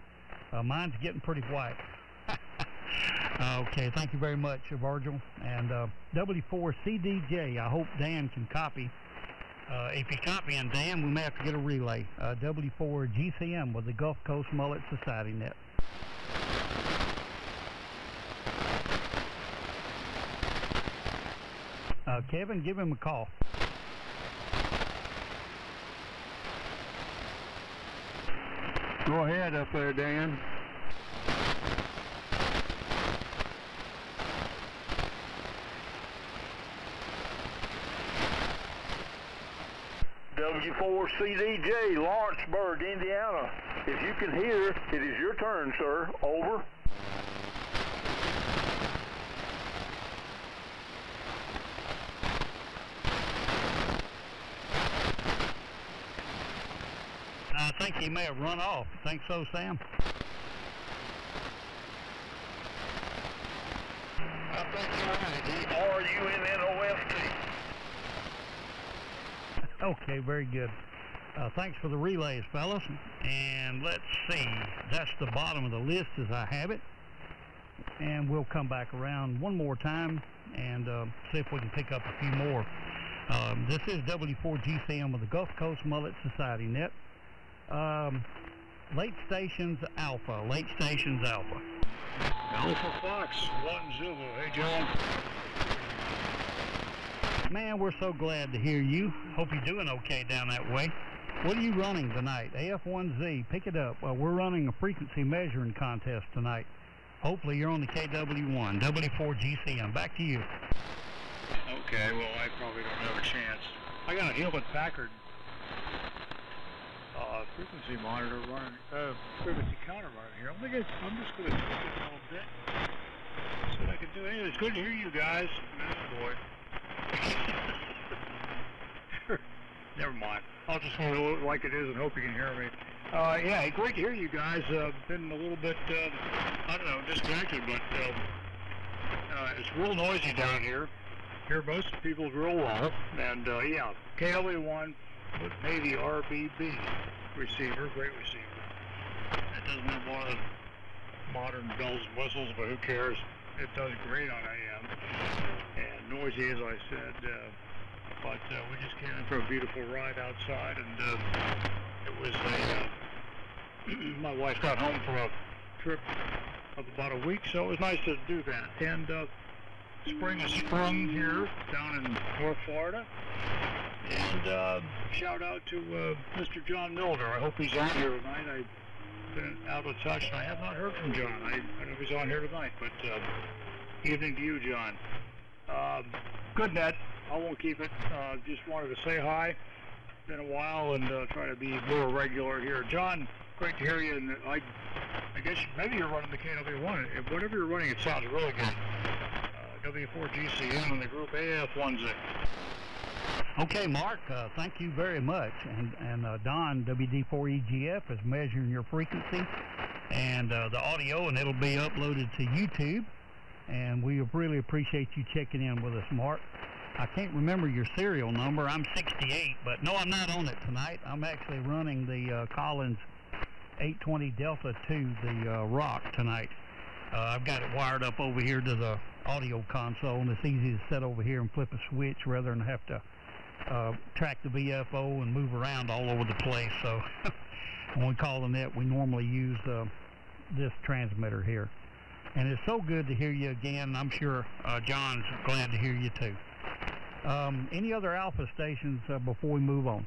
Mine's getting pretty white. Okay, thank you very much, Virgil. And W4CDJ, I hope Dan can copy. If you copy and Dan, we may have to get a relay. W4GCM with the Gulf Coast Mullet Society Net. Kevin, give him a call. Go ahead up there, Dan. W4CDJ, Lawrenceburg, Indiana. If you can hear, it is your turn, sir. Over. I think he may have run off. Think so, Sam? I think you're right. R-U-N-N-O-F-T. Okay, very good. Thanks for the relays, fellas. And let's see. That's the bottom of the list as I have it. And we'll come back around one more time and see if we can pick up a few more. This is W4GCM with the Gulf Coast Mullet Society Net. Late Stations Alpha. Late Stations Alpha. Alpha Fox 1 Zulu. Hey, John. Man, we're so glad to hear you. Hope you're doing okay down that way. What are you running tonight? AF1Z, pick it up. We're running a frequency measuring contest tonight. Hopefully you're on the KW1, W4GCM. Back to you. Okay, well, I probably don't have a chance. I got a Hewlett Packard frequency monitor running, frequency counter running here. I'm just going to tweak it a little bit. See what I can do. Anyway, it's good to hear you guys. Oh, boy. Never mind. I'll just hold it like it is and hope you can hear me. Yeah, great to hear you guys. Been a little bit, I don't know, disconnected, but it's real noisy down here. Hear most people real well. And yeah, KLE1 with maybe RBB receiver, great receiver. It doesn't have one of the modern bells and whistles, but who cares? It does great on AM. And noisy, as I said, but we just came in for a beautiful ride outside, and it was my wife got home for a trip of about a week, so it was nice to do that. And spring has sprung here down in North Florida. And shout out to Mr. John Milner. I hope he's on here tonight. been out of touch, and I have not heard from John. I don't know if he's on here tonight, but evening to you, John. Good net. I won't keep it. Just wanted to say hi. Been a while, and try to be more regular here. John, great to hear you. And I guess maybe you're running the KW1. If whatever you're running, it sounds really good. W4GCM and the Group AF1Z. Okay, Mark, thank you very much. And Don, WD4EGF, is measuring your frequency and the audio, and it'll be uploaded to YouTube. And we really appreciate you checking in with us, Mark. I can't remember your serial number. I'm 68, but no, I'm not on it tonight. I'm actually running the Collins 820 Delta 2, the Rock, tonight. I've got it wired up over here to the audio console, and it's easy to set over here and flip a switch rather than have to track the VFO and move around all over the place. So when we call the net, we normally use this transmitter here. And it's so good to hear you again. I'm sure John's glad to hear you too. Any other Alpha stations before we move on?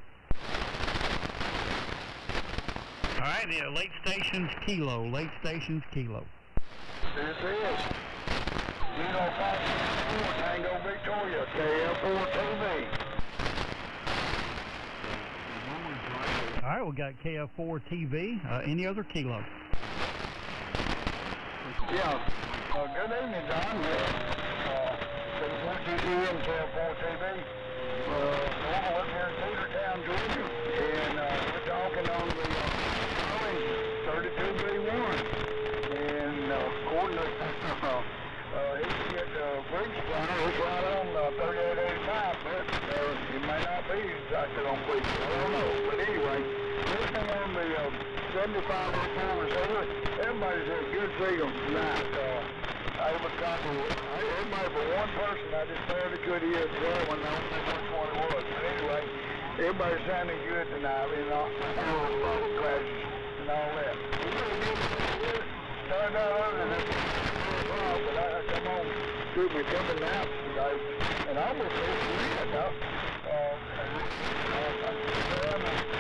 All right, late stations Kilo, late stations Kilo. This is 0564 Tango Victoria, KF4 TV. All right, we got KF4 TV. Any other Kilo? Yeah. Good evening, John. KF4 KF4 TV. Normal up here in Cedartown, Georgia, and we're talking on the Collins 32B1. And according to bridge splitter, it's right on 3885, but it may not be exactly on bridge. I don't know. But anyway, listening on the 7504 receiver, everybody's had a good signal tonight. I was trying to, everybody but one person, I just barely could hear the other one. I don't know which one it was. But anyway, everybody's sounding good tonight. You know, all crashes and all that. Started out early than that, but I come on to me coming out today, and I almost missed the end, though.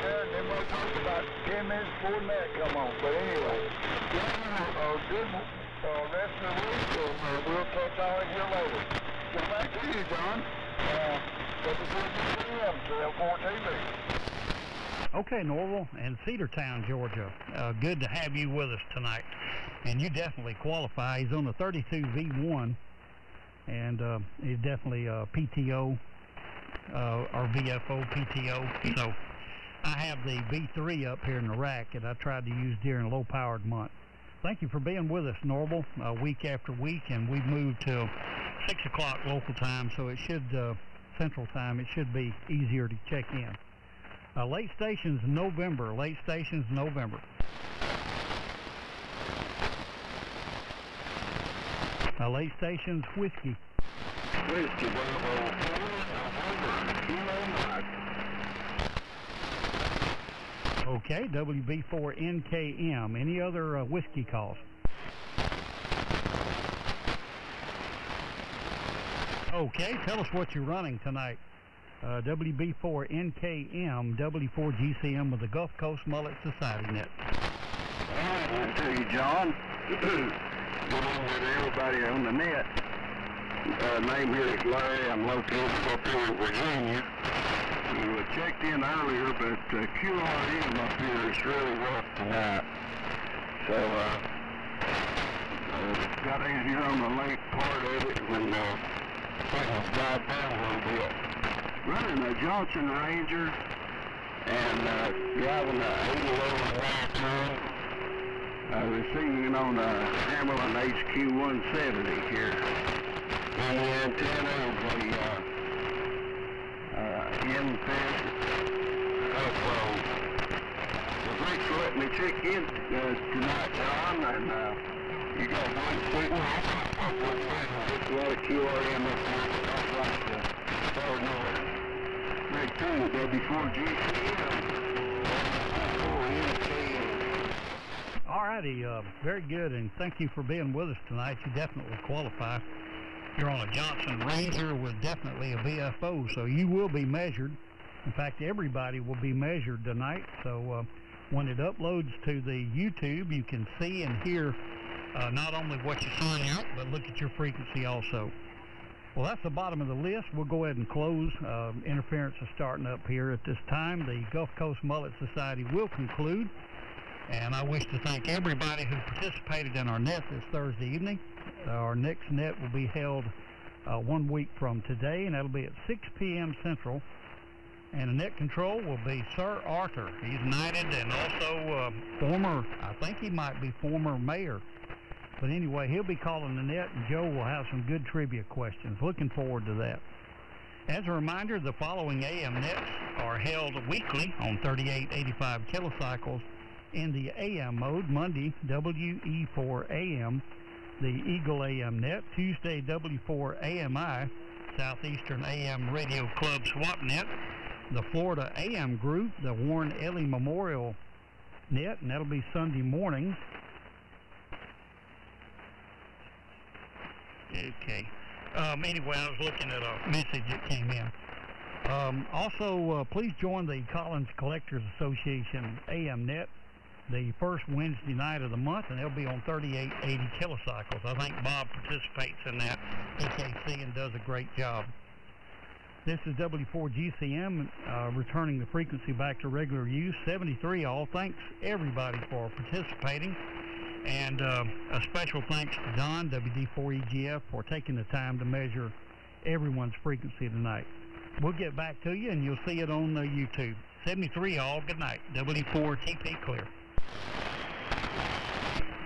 And then we'll talk about 10 minutes before that come on. But anyway, good rest of the week, and we'll catch all of you later. Get back to you, John. WWM, KF4 TV. Okay, Norval and Cedartown, Georgia. Good to have you with us tonight. And you definitely qualify. He's on the 32V1, and he's definitely a PTO, or VFO PTO. So I have the V3 up here in the rack that I tried to use during a low-powered month. Thank you for being with us, Norval, week after week, and we've moved to 6 o'clock local time, so it should, Central Time, it should be easier to check in. Late stations November, late stations November. Late stations Whiskey. Whiskey, Bravo 4, Kilo Mike. Okay, WB4NKM. Any other whiskey calls? Okay, tell us what you're running tonight. WB4NKM, W4GCM with the Gulf Coast Mullet Society Net. I tell you, John, good evening to everybody on the net. Name here is Larry. I'm located up here in Virginia. We checked in earlier, but QRM up here is really rough tonight. So, got in here on the late part of it when things died down a little bit. Running a Johnson Ranger and driving a 811 receiving on a Hamilton HQ170 here. And the antenna is a Infest Uproad. Well, thanks for letting me check in tonight, John, and you got one quick one. Just a lot of QRM up here. I'd like to start north. Make two W4GCM. Alrighty, very good, and thank you for being with us tonight. You definitely qualify. You're on a Johnson Ranger with definitely a VFO, so you will be measured. In fact, everybody will be measured tonight, so When it uploads to the YouTube, you can see and hear not only what you're sending out, but look at your frequency also. Well, that's the bottom of the list. We'll go ahead and close. Interference is starting up here at this time. The Gulf Coast Mullet Society will conclude. And I wish to thank everybody who participated in our net this Thursday evening. Our next net will be held 1 week from today, and that'll be at 6 p.m. Central. And the net control will be Sir Arthur. He's knighted and also former, I think he might be former mayor. But anyway, he'll be calling the net, and Joe will have some good trivia questions. Looking forward to that. As a reminder, the following AM nets are held weekly on 3885 kilocycles in the AM mode. Monday, WE4 AM, the Eagle AM net. Tuesday, W4 AMI, Southeastern AM Radio Club Swap net. The Florida AM group, the Warren Ellie Memorial net, and that'll be Sunday morning. Okay. Anyway, I was looking at a message that came in. Also, please join the Collins Collectors Association AM net the first Wednesday night of the month, and they'll be on 3880 kilocycles. I think Bob participates in that EKC and does a great job. This is W4GCM returning the frequency back to regular use. 73 all. Thanks everybody for participating. And a special thanks to Don, WD4EGF, for taking the time to measure everyone's frequency tonight. We'll get back to you, and you'll see it on YouTube. 73 all, good night. W4TP clear.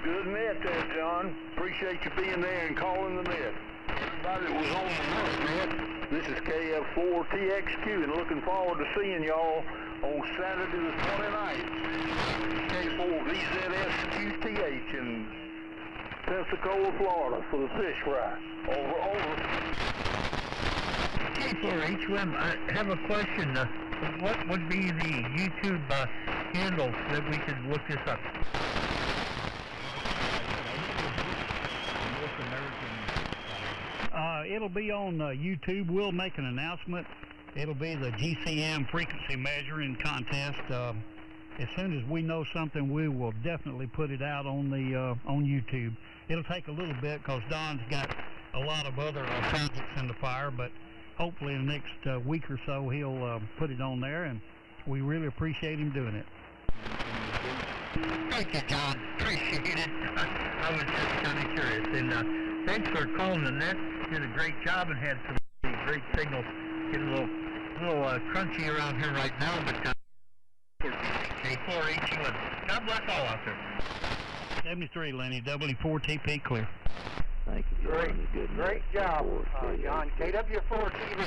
Good net there, John. Appreciate you being there and calling the net. Everybody that was on the net, this is KF4TXQ, and looking forward to seeing y'all on Saturday the 29th. K4VZSQTH in Pensacola, Florida for the fish fry. Over. K4HM, I have a question. What would be the YouTube handle that we could look this up? It'll be on YouTube. We'll make an announcement. It'll be the GCM frequency measuring contest. As soon as we know something, we will definitely put it out on the on YouTube. It'll take a little bit because Don's got a lot of other projects in the fire, but hopefully in the next week or so he'll put it on there, and we really appreciate him doing it. Thank you, John. Appreciate it. I was just kind of curious, and thanks for calling the net. Did a great job and had some great signals. Getting a little crunchy around here right now, but K4HM. God bless all out there. 73, Lenny. W4TP clear. Thank you, John. Great job, John. KW4TV.